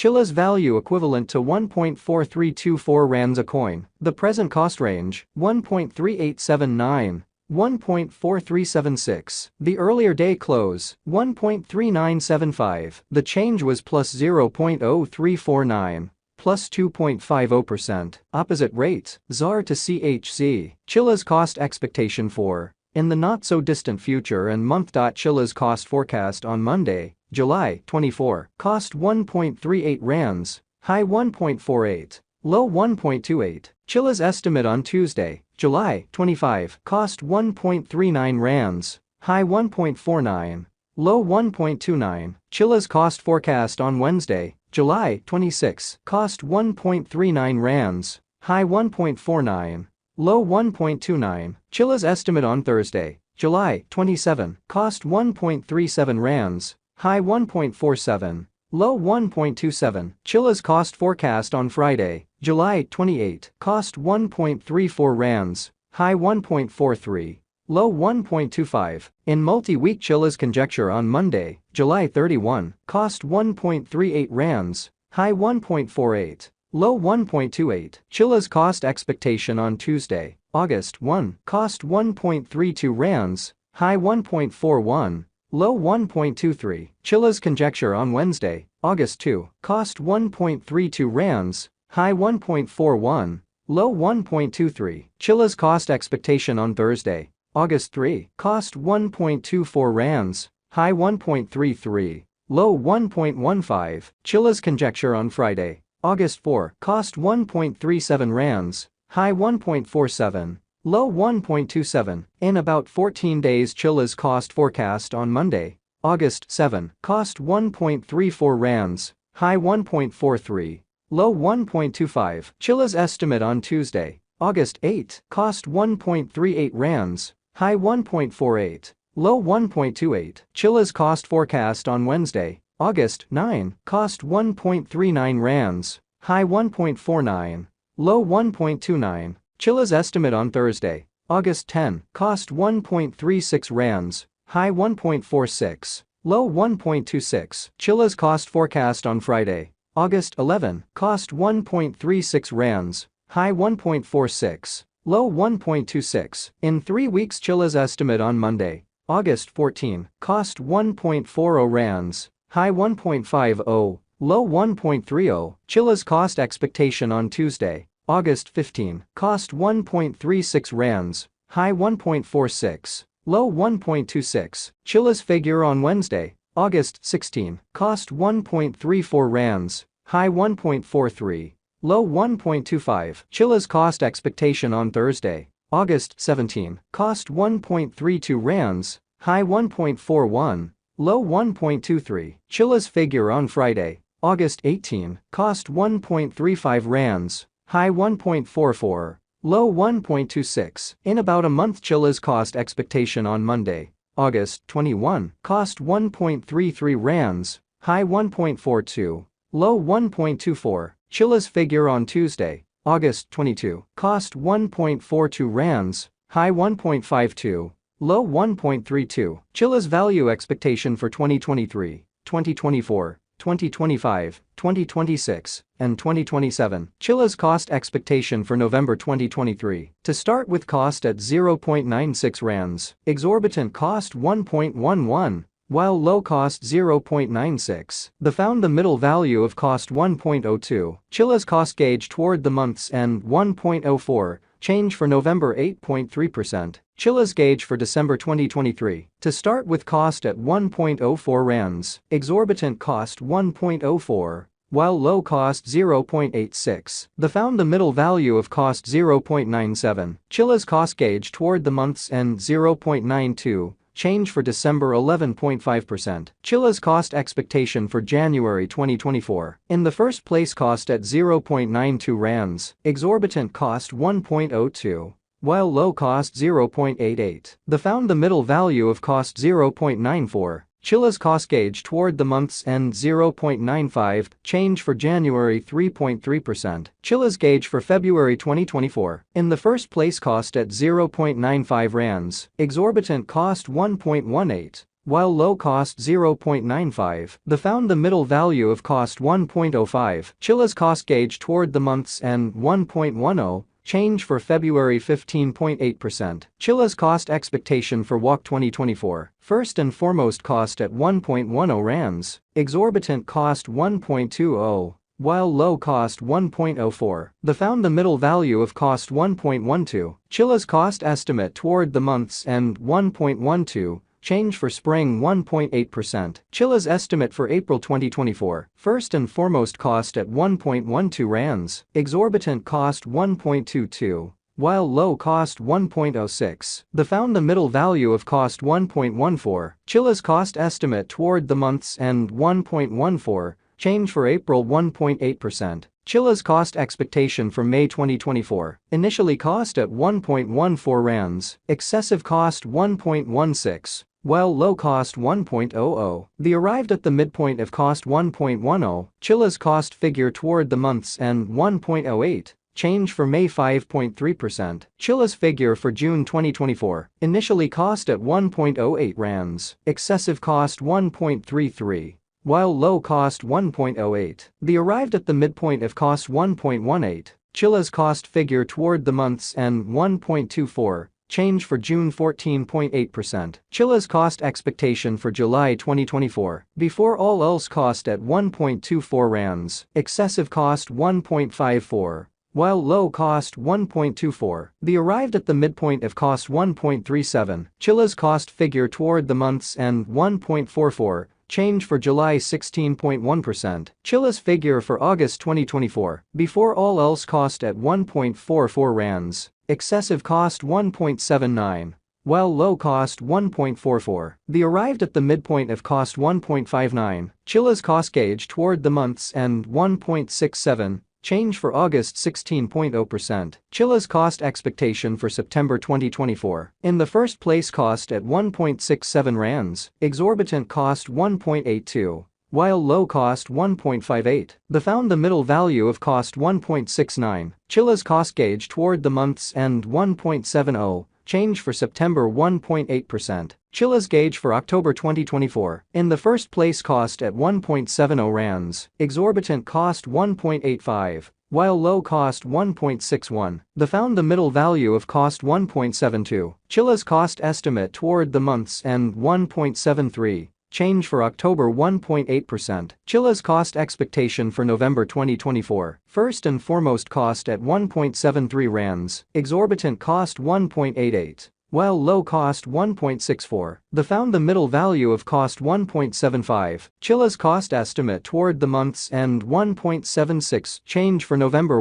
Chiliz value equivalent to 1.4324 rands a coin. The present cost range, 1.3879. 1.4376. The earlier day close, 1.3975. The change was plus 0.0349. Plus 2.50%. Opposite rates, ZAR to CHZ. Chiliz cost expectation for. In the not-so-distant future and month. Chiliz cost forecast on Monday, July 24. Cost 1.38 rands. High 1.48. Low 1.28. Chiliz estimate on Tuesday, July 25. Cost 1.39 rands. High 1.49. Low 1.29. Chiliz cost forecast on Wednesday, July 26. Cost 1.39 rands. High 1.49. Low 1.29. Chiliz estimate on Thursday, July 27. Cost 1.37 rands. High 1.47. Low 1.27. Chiliz cost forecast on Friday, July 28. Cost 1.34 rands. High 1.43. Low 1.25. In multi-week Chiliz conjecture on Monday, July 31. Cost 1.38 rands. High 1.48. Low 1.28. Chiliz cost expectation on Tuesday, August 1. Cost 1.32 rands. High 1.41. Low 1.23. Chiliz conjecture on Wednesday, August 2. Cost 1.32 rands. High 1.41. Low 1.23. Chiliz cost expectation on Thursday, August 3. Cost 1.24 rands. High 1.33. Low 1.15. Chiliz conjecture on Friday, August 4. Cost 1.37 rands. High 1.47. Low 1.27. In about 14 days Chiliz cost forecast on Monday, August 7. Cost 1.34 rands. High 1.43. Low 1.25. Chiliz estimate on Tuesday, August 8. Cost 1.38 rands. High 1.48. Low 1.28. Chiliz cost forecast on Wednesday, August 9. Cost 1.39 rands. High 1.49. Low 1.29. Chiliz estimate on Thursday, August 10. Cost 1.36 rands. High 1.46. Low 1.26. Chiliz cost forecast on Friday, August 11. Cost 1.36 rands. High 1.46. Low 1.26. In 3 weeks Chiliz estimate on Monday, August 14. Cost 1.40 rands. High 1.50. Low 1.30. Chiliz cost expectation on Tuesday, August 15. Cost 1.36 rands. High 1.46. Low 1.26. Chiliz figure on Wednesday, August 16. Cost 1.34 rands. High 1.43. Low 1.25. Chiliz cost expectation on Thursday, August 17. Cost 1.32 rands. High 1.41. Low 1.23. Chiliz figure on Friday, August 18. Cost 1.35 rands. High 1.44. Low 1.26. In about a month Chiliz cost expectation on Monday, August 21. Cost 1.33 rands. High 1.42. Low 1.24. Chiliz figure on Tuesday, August 22. Cost 1.42 rands. High 1.52. Low 1.32. Chiliz value expectation for 2023, 2024, 2025, 2026, and 2027. Chiliz cost expectation for November 2023. To start with cost at 0.96 rands. Exorbitant cost 1.11. While low cost 0.96. The middle value of cost 1.02. Chiliz cost gauge toward the month's end 1.04. Change for November 8.3%. Chiliz gauge for December 2023. To start with cost at 1.04 rands. Exorbitant cost 1.04. While low cost 0.86. The middle value of cost 0.97. Chiliz cost gauge toward the month's end 0.92. Change for December 11.5%. Chiliz cost expectation for January 2024. In the first place cost at 0.92 rands. Exorbitant cost 1.02. While low cost 0.88. The middle value of cost 0.94. Chiliz cost gauge toward the month's end 0.95. Change for January 3.3%. Chiliz gauge for February 2024. In the first place cost at 0.95 rands. Exorbitant cost 1.18. while low cost 0.95. The found the middle value of cost 1.05. Chilliz cost gauge toward the month's end 1.10. Change for February 15.8%. Chilliz cost expectation for WOC 2024. First and foremost cost at 1.10 rands. Exorbitant cost 1.20. While low cost 1.04. The found the middle value of cost 1.12. Chilliz cost estimate toward the month's end 1.12. Change for spring 1.8%. Chilliz estimate for April 2024. First and foremost cost at 1.12 rands. Exorbitant cost 1.22. While low cost 1.06. The found the middle value of cost 1.14. Chilliz cost estimate toward the month's end 1.14. Change for April 1.8%. Chilliz cost expectation for May 2024. Initially cost at 1.14 rands. Excessive cost 1.16. While low cost 1.00. The arrived at the midpoint of cost 1.10. Chilliz cost figure toward the month's end 1.08. Change for May 5.3%. Chilliz figure for June 2024. Initially cost at 1.08 rands. Excessive cost 1.33. While low cost 1.08. The arrived at the midpoint of cost 1.18. Chilliz cost figure toward the month's end 1.24. Change for June 14.8%. Chilliz cost expectation for July 2024. Before all else cost at 1.24 rands. Excessive cost 1.54. While low cost 1.24. The arrived at the midpoint of cost 1.37. Chilliz cost figure toward the month's end 1.44. Change for July 16.1%. Chilliz figure for August 2024. Before all else cost at 1.44 rands. Excessive cost 1.79. While low cost 1.44. The arrived at the midpoint of cost 1.59. Chilliz cost gauge toward the month's end 1.67. Change for August 16.0%. Chilliz cost expectation for September 2024. In the first place cost at 1.67 rands. Exorbitant cost 1.82. While low cost 1.58. The found the middle value of cost 1.69. Chilliz cost gauge toward the month's end 1.70. Change for September 1.8%. Chilliz gauge for October 2024. In the first place cost at 1.70 rands. Exorbitant cost 1.85. While low cost 1.61. The found the middle value of cost 1.72. Chilliz cost estimate toward the month's end 1.73. Change for October 1.8%. Chilliz cost expectation for November 2024. First and foremost cost at 1.73 rands. Exorbitant cost 1.88. While low cost 1.64. The found the middle value of cost 1.75. Chilliz cost estimate toward the month's end 1.76. Change for November